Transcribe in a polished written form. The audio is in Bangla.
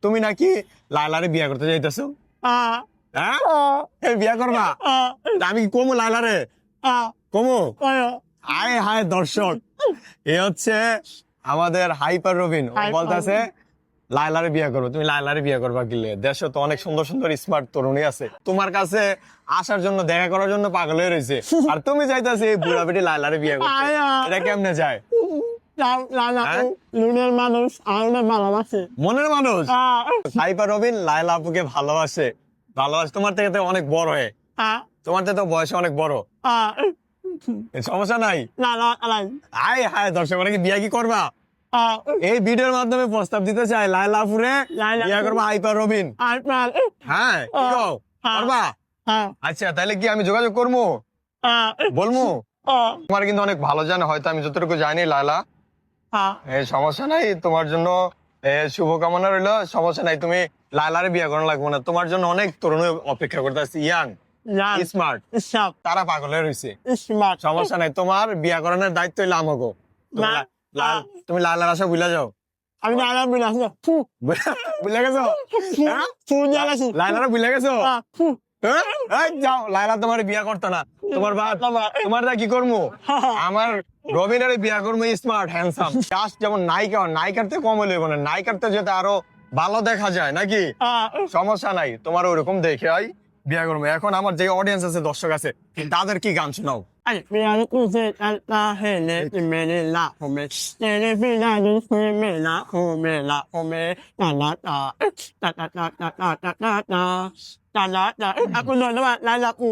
তুমি নাকি লাইলারে বিয়ে করতে যাইতেছো? হ্যাঁ, এই বিয়ে করবা? আমি কি কমু লাইলারে? কমু? আয় হায় দর্শক, এ হচ্ছে আমাদের হাইপার রবিন। ও বলতেছে লাইলারে বিয়ে করবো। তুমি লাইলারে বিয়ে করবা গেলে? দেশে তো অনেক সুন্দর সুন্দর স্মার্ট তরুণী আছে, তোমার কাছে আসার জন্য, দেখা করার জন্য পাগল হয়ে রয়েছে। আর তুমি চাইতেছো এই বুড়া বেটি লাইলারে বিয়ে করতে? এটা কেমনে যায়? মনের মানুষ আমাদের ভালোবাসে। মনের মানুষ হাইপার রবিন লাইলা আপুকে ভালোবাসে। তোমার থেকে তো অনেক বড় হয়ে, তোমার থেকে তো বয়সে অনেক বড়। সমস্যা নাই। আয় হায় দর্শক, মানে কি বিয়ে কি করবা? এই ভিডিওর মাধ্যমে প্রস্তাব দিতে চাই লাইলা আপুরে বিয়ে করবা হাইপার রবিন। হ্যাঁ, কি কও? করবা? আচ্ছা, তাহলে কি আমি যোগাযোগ করবো? বলবো? তোমার কিন্তু অনেক ভালো জানে, হয়তো আমি যতটুকু জানি লাইলা। এই সমস্যা নাই, তোমার জন্য শুভকামনা রইলো। সমস্যা নাই, তুমি লাইলারে বিয়ে করানো লাগবে না। তোমার জন্য অনেক তরুণ অপেক্ষা করতে আসছে, ইয়াং স্মার্ট, তারা পাগল হয়ে রয়েছে। সমস্যা নাই, তোমার বিয়ে করানোর দায়িত্ব হইলো আমাকে। তুমি লাইলার আশা ভুলে যাও। আমি ভুলে গেছো? লাইলারা ভুলে গেছো? এই যাও, লাইলা তোমার বিয়ে করতো না। তোমার তোমার কি করবো? আমার রবিনারে বিয়ে করবো স্মার্ট হ্যান্ডসাম, জাস্ট যেমন নায়িকা, নায়িকার থেকে কম হইলে না, নায়িকার থেকে যেটা আরো ভালো দেখা যায় নাকি? সমস্যা নাই, তোমার ওইরকম দেখে বিয়ে করবো। এখন আমার যে অডিয়েন্স আছে, দর্শক আছে, তাদের কি গান শোনাও? Aku nak lelaki,